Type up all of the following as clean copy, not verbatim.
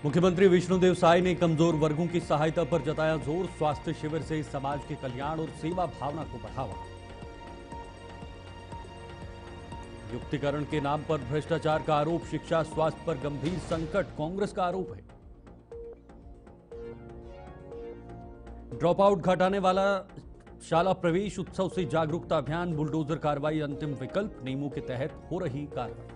मुख्यमंत्री विष्णुदेव साय ने कमजोर वर्गों की सहायता पर जताया जोर। स्वास्थ्य शिविर से समाज के कल्याण और सेवा भावना को बढ़ावा। युक्तिकरण के नाम पर भ्रष्टाचार का आरोप। शिक्षा स्वास्थ्य पर गंभीर संकट कांग्रेस का आरोप है। ड्रॉप आउट घटाने वाला शाला प्रवेश उत्सव से जागरूकता अभियान। बुलडोजर कार्रवाई अंतिम विकल्प। नियमों के तहत हो रही कार्रवाई।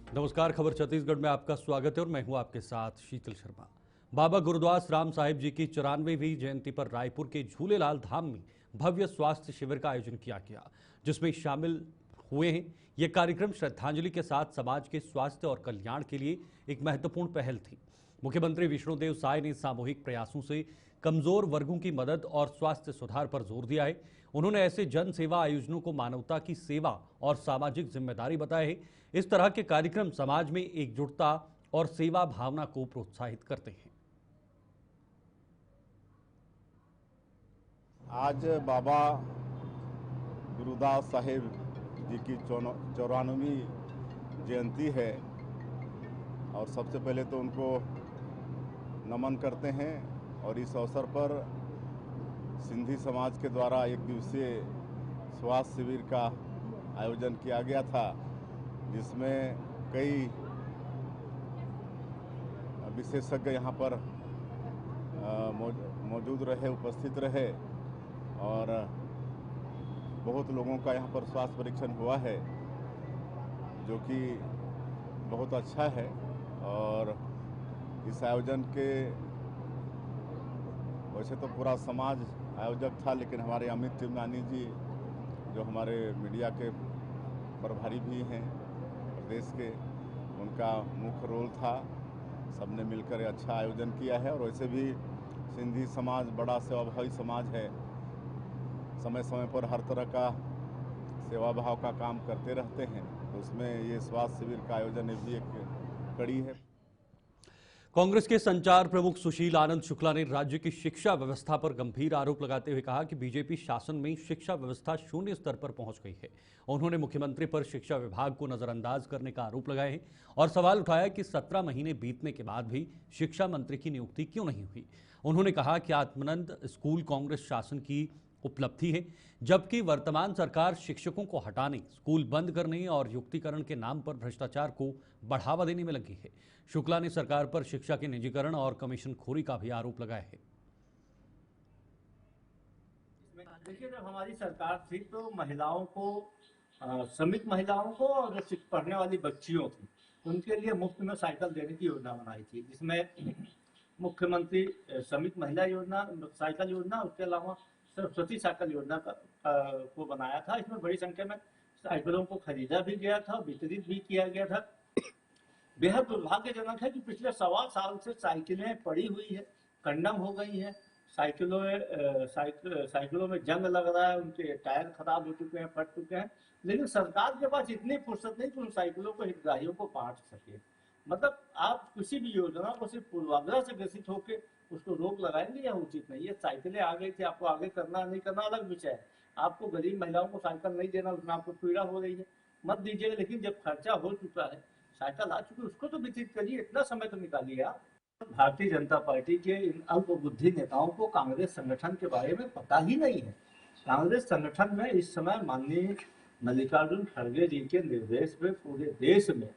नमस्कार, खबर छत्तीसगढ़ में आपका स्वागत है और मैं हूं आपके साथ शीतल शर्मा। बाबा गुरुद्वास राम साहिब जी की 94वीं जयंती पर रायपुर के झूलेलाल धाम में भव्य स्वास्थ्य शिविर का आयोजन किया गया, जिसमें शामिल हुए हैं। यह कार्यक्रम श्रद्धांजलि के साथ समाज के स्वास्थ्य और कल्याण के लिए एक महत्वपूर्ण पहल थी। मुख्यमंत्री विष्णुदेव साय ने सामूहिक प्रयासों से कमजोर वर्गों की मदद और स्वास्थ्य सुधार पर जोर दिया है। उन्होंने ऐसे जन सेवा आयोजनों को मानवता की सेवा और सामाजिक जिम्मेदारी बताया है। इस तरह के कार्यक्रम समाज में एकजुटता और सेवा भावना को प्रोत्साहित करते हैं। आज बाबा गुरुदास साहेब जी की 94वीं जयंती है और सबसे पहले तो उनको नमन करते हैं। और इस अवसर पर सिंधी समाज के द्वारा एक दिवसीय स्वास्थ्य शिविर का आयोजन किया गया था, जिसमें कई विशेषज्ञ यहाँ पर मौजूद रहे, उपस्थित रहे और बहुत लोगों का यहाँ पर स्वास्थ्य परीक्षण हुआ है, जो कि बहुत अच्छा है। और इस आयोजन के वैसे तो पूरा समाज आयोजक था, लेकिन हमारे अमित टिमनानी जी जो हमारे मीडिया के प्रभारी भी हैं प्रदेश के, उनका मुख्य रोल था। सबने मिलकर अच्छा आयोजन किया है। और वैसे भी सिंधी समाज बड़ा सेवाभावी समाज है, समय समय पर हर तरह का सेवा भाव का काम करते रहते हैं, तो उसमें ये स्वास्थ्य शिविर का आयोजन भी एक कड़ी है। कांग्रेस के संचार प्रमुख सुशील आनंद शुक्ला ने राज्य की शिक्षा व्यवस्था पर गंभीर आरोप लगाते हुए कहा कि बीजेपी शासन में शिक्षा व्यवस्था शून्य स्तर पर पहुंच गई है। उन्होंने मुख्यमंत्री पर शिक्षा विभाग को नजरअंदाज करने का आरोप लगाया है और सवाल उठाया कि 17 महीने बीतने के बाद भी शिक्षा मंत्री की नियुक्ति क्यों नहीं हुई। उन्होंने कहा कि आत्मानंद स्कूल कांग्रेस शासन की उपलब्धि है, जबकि वर्तमान सरकार शिक्षकों को हटाने, स्कूल बंद करने और युक्तिकरण के नाम पर भ्रष्टाचार को बढ़ावा देने में लगी है। शुक्ला ने सरकार पर शिक्षा के निजीकरण और कमीशनखोरी का भी आरोप लगाया है। देखिए, जब हमारी सरकार थी तो महिलाओं को, श्रमिक महिलाओं को और जो पढ़ने वाली बच्चियों थी, उनके लिए मुफ्त में साइकिल देने की योजना बनाई थी, जिसमें मुख्यमंत्री श्रमिक महिला योजना, साइकिल योजना, उसके अलावा सरस्वती साइकिल योजना को बनाया था। इसमें बड़ी संख्या में साइकिलों को खरीदा भी गया था, वितरित भी किया गया था। बेहद दुर्भाग्यजनक है कि पिछले 1.25 साल से साइकिलें पड़ी हुई है, कंडम हो गई हैं। साइकिलों में जंग लग रहा है, उनके टायर खराब हो चुके हैं, फट चुके हैं, लेकिन सरकार के पास इतनी फुर्सत नहीं कि उन साइकिलों को हितग्राहियों को बांट सके। मतलब आप किसी भी योजना को सिर्फ पूर्वाग्रह से ग्रसित होकर उसको रोक लगाएंगे, यह उचित नहीं है। साइकिलें आ गई थी, आपको आगे करना नहीं करना अलग विषय है। आपको गरीब महिलाओं को साइकिल नहीं देना, उसमें आपको पीड़ा हो रही है, मत दीजिएगा। लेकिन जब खर्चा हो चुका है, साइकिल आ चुकी है, उसको तो वितरित करिए, इतना समय तो निकालिए आप। भारतीय जनता पार्टी के इन अल्पबुद्धि नेताओं को कांग्रेस संगठन के बारे में पता ही नहीं है। कांग्रेस संगठन में इस समय माननीय मल्लिकार्जुन खड़गे जी के निर्देश में पूरे देश में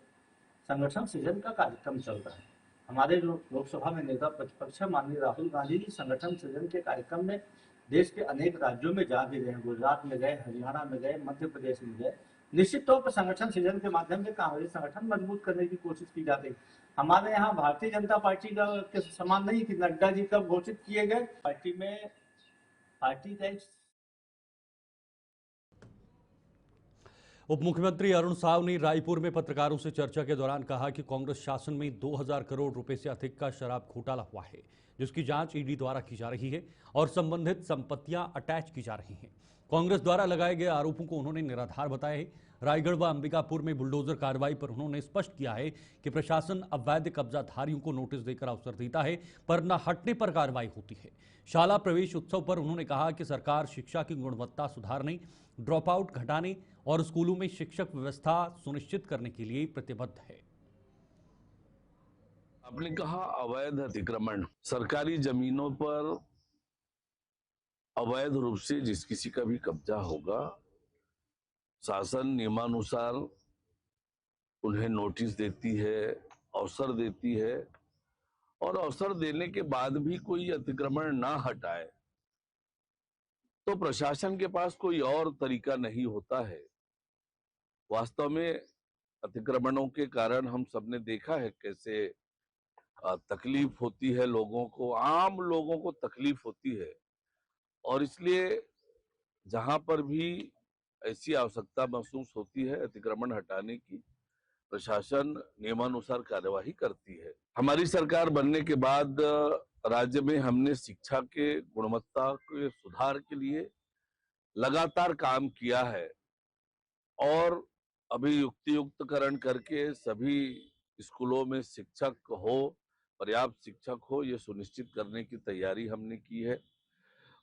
संगठन सृजन का कार्यक्रम चल रहा है। हमारे जो लोकसभा में नेता प्रतिपक्ष है माननीय राहुल गांधी जी संगठन सृजन के कार्यक्रम में देश के अनेक राज्यों में जा भी गए, गुजरात में गए, हरियाणा में गए, मध्य प्रदेश में गए। निश्चित तौर पर संगठन सृजन के माध्यम से कांग्रेस संगठन मजबूत करने की कोशिश की जाती है। हमारे यहाँ भारतीय जनता पार्टी का के समान नहीं कि नड्डा जी कब घोषित किए गए, पार्टी का उप मुख्यमंत्री अरुण साव ने रायपुर में पत्रकारों से चर्चा के दौरान कहा कि कांग्रेस शासन में 2000 करोड़ रुपए से अधिक का शराब घोटाला हुआ है, जिसकी जांच ईडी द्वारा की जा रही है और संबंधित संपत्तियां अटैच की जा रही हैं। कांग्रेस द्वारा लगाए गए आरोपों को उन्होंने निराधार बताया है। रायगढ़ व अंबिकापुर में बुलडोजर कार्रवाई पर उन्होंने स्पष्ट किया है कि प्रशासन अवैध कब्जाधारियों को नोटिस देकर अवसर देता है, पर न हटने पर कार्रवाई होती है। शाला प्रवेश उत्सव पर उन्होंने कहा कि सरकार शिक्षा की गुणवत्ता सुधारने, ड्रॉप आउट घटाने और स्कूलों में शिक्षक व्यवस्था सुनिश्चित करने के लिए प्रतिबद्ध है। आपने कहा अवैध अतिक्रमण, सरकारी जमीनों पर अवैध रूप से जिस किसी का भी कब्जा होगा, शासन नियमानुसार उन्हें नोटिस देती है, अवसर देती है, और अवसर देने के बाद भी कोई अतिक्रमण ना हटाए तो प्रशासन के पास कोई और तरीका नहीं होता है। वास्तव में अतिक्रमणों के कारण हम सबने देखा है कैसे तकलीफ होती है लोगों को, आम लोगों को तकलीफ होती है, और इसलिए जहां पर भी ऐसी आवश्यकता महसूस होती है अतिक्रमण हटाने की, प्रशासन नियमानुसार कार्यवाही करती है। हमारी सरकार बनने के बाद राज्य में हमने शिक्षा के गुणवत्ता के सुधार के लिए लगातार काम किया है, और अभी युक्तियुक्तकरण करके सभी स्कूलों में शिक्षक हो, पर्याप्त शिक्षक हो, ये सुनिश्चित करने की तैयारी हमने की है।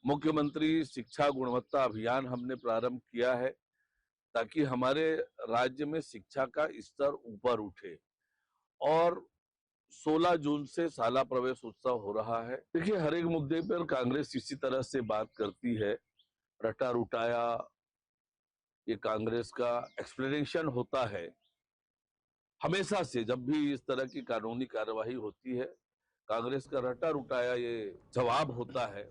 मुख्यमंत्री शिक्षा गुणवत्ता अभियान हमने प्रारंभ किया है ताकि हमारे राज्य में शिक्षा का स्तर ऊपर उठे, और 16 जून से शाला प्रवेश उत्सव हो रहा है। देखिए, हर एक मुद्दे पर कांग्रेस इसी तरह से बात करती है, रटा रुटाया ये कांग्रेस का एक्सप्लेनेशन होता है। हमेशा से जब भी इस तरह की कानूनी कार्यवाही होती है, कांग्रेस का रटा रुटाया ये जवाब होता है।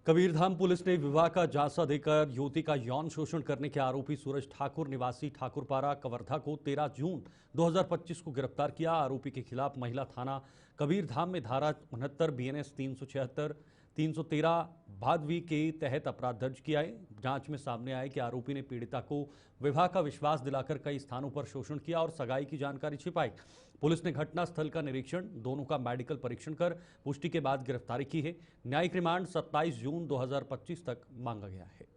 कबीरधाम पुलिस ने विवाह का झांसा देकर युवती का यौन शोषण करने के आरोपी सूरज ठाकुर निवासी ठाकुरपारा कवर्धा को 13 जून 2025 को गिरफ्तार किया। आरोपी के खिलाफ महिला थाना कबीरधाम में धारा 69 BNS 376 313 भादवी के तहत अपराध दर्ज किया है। जांच में सामने आया कि आरोपी ने पीड़िता को विवाह का विश्वास दिलाकर कई स्थानों पर शोषण किया और सगाई की जानकारी छिपाई। पुलिस ने घटनास्थल का निरीक्षण, दोनों का मेडिकल परीक्षण कर पुष्टि के बाद गिरफ्तारी की है। न्यायिक रिमांड 27 जून 2025 तक मांगा गया है।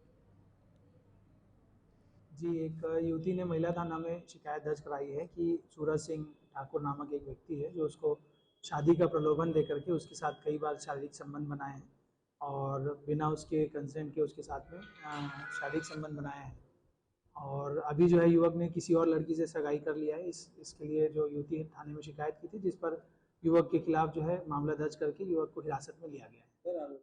जी, एक युवती ने महिला थाना में शिकायत दर्ज कराई है कि सूरज सिंह ठाकुर नामक एक व्यक्ति है जो उसको शादी का प्रलोभन देकर के उसके साथ कई बार शारीरिक संबंध बनाए हैं, और बिना उसके कंसेंट के उसके साथ में शारीरिक संबंध बनाए हैं, और अभी जो है युवक ने किसी और लड़की से सगाई कर लिया है। इसके लिए जो युवती थाने में शिकायत की थी, जिस पर युवक के खिलाफ जो है मामला दर्ज करके युवक को हिरासत में लिया गया है।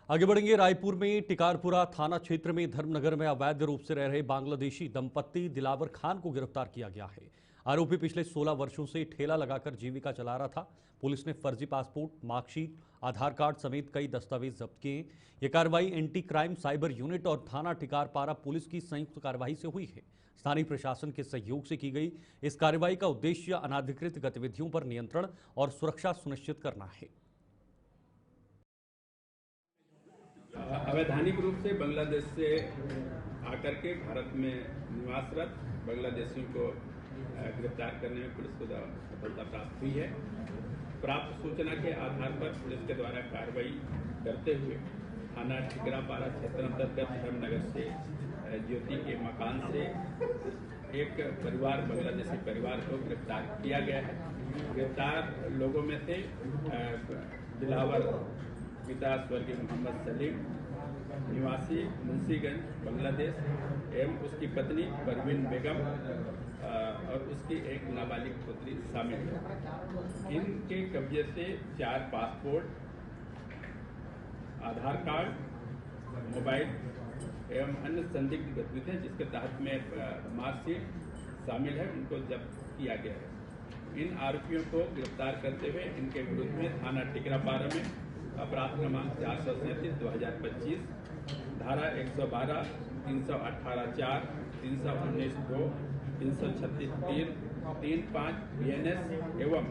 आगे बढ़ेंगे। रायपुर में टिकारपुरा थाना क्षेत्र में धर्मनगर में अवैध रूप से रह रहे बांग्लादेशी दंपत्ति दिलावर खान को गिरफ्तार किया गया है। आरोपी पिछले 16 वर्षों से ठेला लगाकर जीविका चला रहा था। पुलिस ने फर्जी पासपोर्ट, मार्कशीट, आधार कार्ड समेत कई दस्तावेज जब्त किए। यह कार्रवाई एंटी क्राइम साइबर यूनिट और थाना टिकारपारा पुलिस की संयुक्त कार्रवाई से हुई है। स्थानीय प्रशासन के सहयोग से की गई इस कार्रवाई का उद्देश्य अनाधिकृत गतिविधियों पर नियंत्रण और सुरक्षा सुनिश्चित करना है। अवैधानिक रूप से बांग्लादेश से आकर के भारत में निवासरत बांग्लादेशियों को गिरफ्तार करने में पुलिस को सफलता प्राप्त हुई है। प्राप्त सूचना के आधार पर पुलिस के द्वारा कार्रवाई करते हुए थाना टिकरापारा क्षेत्र अंतर्गत धर्मनगर से ज्योति के मकान से एक परिवार, बांग्लादेशी परिवार को गिरफ्तार किया गया है। गिरफ्तार लोगों में से दिलावर पिता स्वर्गीय मोहम्मद सलीम निवासी मुंशीगंज बांग्लादेश एवं उसकी पत्नी परवीन बेगम और उसकी एक नाबालिग पुत्री शामिल है। इनके कब्जे से 4 पासपोर्ट, आधार कार्ड, मोबाइल एवं अन्य संदिग्ध गतिविधियां जिसके तहत में मार्कशीट शामिल है, उनको जब्त किया गया है। इन आरोपियों को गिरफ्तार करते हुए इनके विरुद्ध में थाना टिकरापारा में अपराध क्रमांक 437/2025, धारा 112, 318(4), 319(2), 336(3), 35 BNS एवं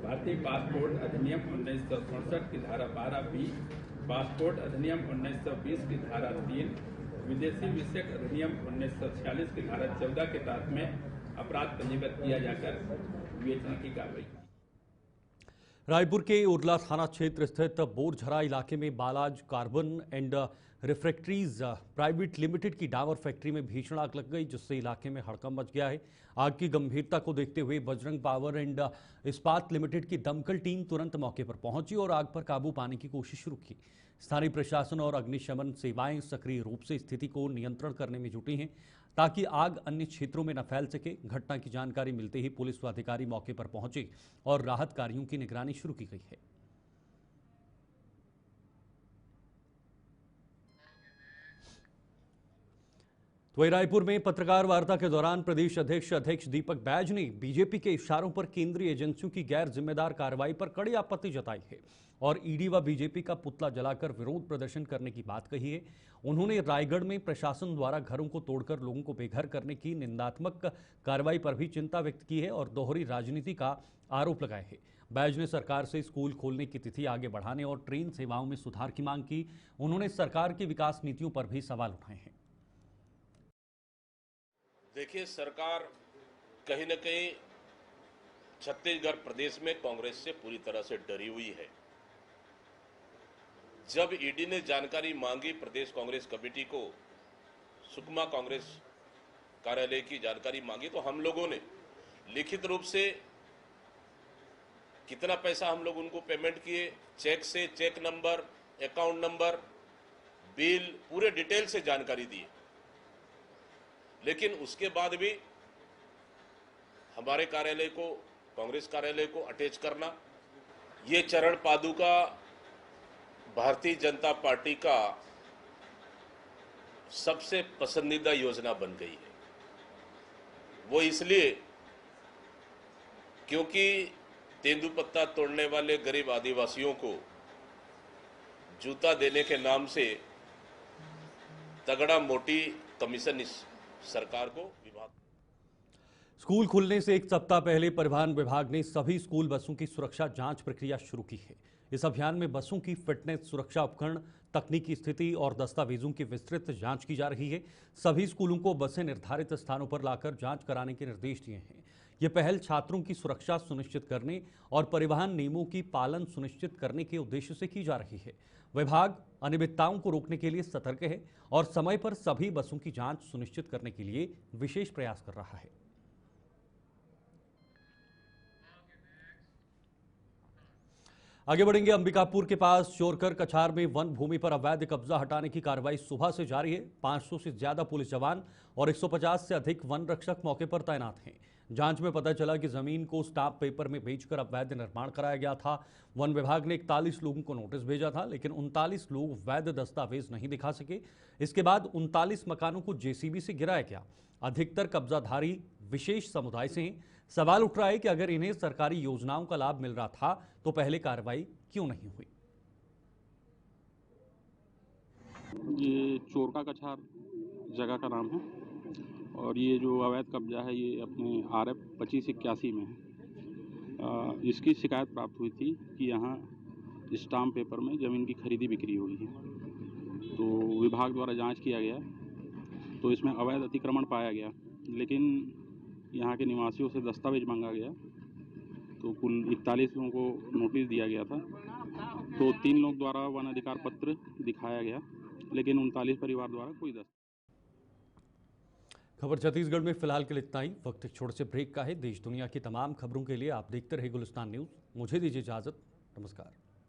भारतीय पासपोर्ट अधिनियम 1967 की धारा 12B, पासपोर्ट अधिनियम 1920 की धारा 3, विदेशी विषयक अधिनियम 1946 की धारा 14 के तहत में अपराध पंजीबद्ध किया जाकर विवेचना की कार्रवाई। रायपुर के उरला थाना क्षेत्र स्थित बोरझरा इलाके में Balaj carbon and refractories private limited की डाबर फैक्ट्री में भीषण आग लग गई, जिससे इलाके में हड़कंप मच गया है। आग की गंभीरता को देखते हुए बजरंग पावर एंड इस्पात लिमिटेड की दमकल टीम तुरंत मौके पर पहुंची और आग पर काबू पाने की कोशिश शुरू की। स्थानीय प्रशासन और अग्निशमन सेवाएं सक्रिय रूप से स्थिति को नियंत्रण करने में जुटी हैं ताकि आग अन्य क्षेत्रों में न फैल सके। घटना की जानकारी मिलते ही पुलिस अधिकारी मौके पर पहुंचे और राहत कार्यों की निगरानी शुरू की गई है। वहीं रायपुर में पत्रकार वार्ता के दौरान प्रदेश अध्यक्ष दीपक बैज ने बीजेपी के इशारों पर केंद्रीय एजेंसियों की गैर जिम्मेदार कार्रवाई पर कड़ी आपत्ति जताई है और ईडी व बीजेपी का पुतला जलाकर विरोध प्रदर्शन करने की बात कही है। उन्होंने रायगढ़ में प्रशासन द्वारा घरों को तोड़कर लोगों को बेघर करने की निंदात्मक कार्रवाई पर भी चिंता व्यक्त की है और दोहरी राजनीति का आरोप लगाया है। बैज ने सरकार से स्कूल खोलने की तिथि आगे बढ़ाने और ट्रेन सेवाओं में सुधार की मांग की। उन्होंने सरकार की विकास नीतियों पर भी सवाल उठाए हैं। देखिए, सरकार कहीं न कहीं छत्तीसगढ़ प्रदेश में कांग्रेस से पूरी तरह से डरी हुई है। जब ईडी ने जानकारी मांगी प्रदेश कांग्रेस कमेटी को, सुकमा कांग्रेस कार्यालय की जानकारी मांगी, तो हम लोगों ने लिखित रूप से कितना पैसा हम लोग उनको पेमेंट किए, चेक से cheque number, account number, bill, पूरे डिटेल से जानकारी दी। लेकिन उसके बाद भी हमारे कार्यालय को, कांग्रेस कार्यालय को अटैच करना, ये चरण पादुका भारतीय जनता पार्टी का सबसे पसंदीदा योजना बन गई है। वो इसलिए क्योंकि तेंदुपत्ता तोड़ने वाले गरीब आदिवासियों को जूता देने के नाम से तगड़ा मोटी कमीशन इस सरकार को विभाग। स्कूल खुलने से एक सप्ताह पहले परिवहन विभाग ने सभी स्कूल बसों की सुरक्षा जांच प्रक्रिया शुरू की है। इस अभियान में बसों की फिटनेस, सुरक्षा उपकरण, तकनीकी स्थिति और दस्तावेजों की विस्तृत जांच की जा रही है। सभी स्कूलों को बसें निर्धारित स्थानों पर लाकर जांच कराने के निर्देश दिए हैं। ये पहल छात्रों की सुरक्षा सुनिश्चित करने और परिवहन नियमों की पालन सुनिश्चित करने के उद्देश्य से की जा रही है। विभाग अनियमितताओं को रोकने के लिए सतर्क है और समय पर सभी बसों की जांच सुनिश्चित करने के लिए विशेष प्रयास कर रहा है। आगे बढ़ेंगे। अंबिकापुर के पास चोरकर कछार में वन भूमि पर अवैध कब्जा हटाने की कार्रवाई सुबह से जारी है। 500 से ज्यादा पुलिस जवान और 150 से अधिक वन रक्षक मौके पर तैनात हैं। जांच में पता चला कि जमीन को स्टाम्प पेपर में बेचकर अवैध निर्माण कराया गया था। वन विभाग ने 41 लोगों को नोटिस भेजा था, लेकिन 39 लोग वैध दस्तावेज नहीं दिखा सके। इसके बाद 39 मकानों को जेसीबी से गिराया गया। अधिकतर कब्जाधारी विशेष समुदाय से हैं। सवाल उठ रहा है कि अगर इन्हें सरकारी योजनाओं का लाभ मिल रहा था तो पहले कार्रवाई क्यों नहीं हुई। ये चोरका कछार जगह का नाम है और ये जो अवैध कब्जा है ये अपने RF 2581 में है। इसकी शिकायत प्राप्त हुई थी कि यहाँ स्टाम्प पेपर में ज़मीन की खरीदी बिक्री हुई है, तो विभाग द्वारा जांच किया गया तो इसमें अवैध अतिक्रमण पाया गया, लेकिन यहाँ के निवासियों से दस्तावेज मांगा गया तो कुल 41 लोगों को नोटिस दिया गया था। तो 3 लोग द्वारा वन अधिकार पत्र दिखाया गया, लेकिन 39 परिवार द्वारा कोई खबर छत्तीसगढ़ में फिलहाल के लिए इतना ही। वक्त एक छोटे से ब्रेक का है। देश दुनिया की तमाम खबरों के लिए आप देखते रहिए गुलिस्तान न्यूज़। मुझे दीजिए इजाज़त। नमस्कार।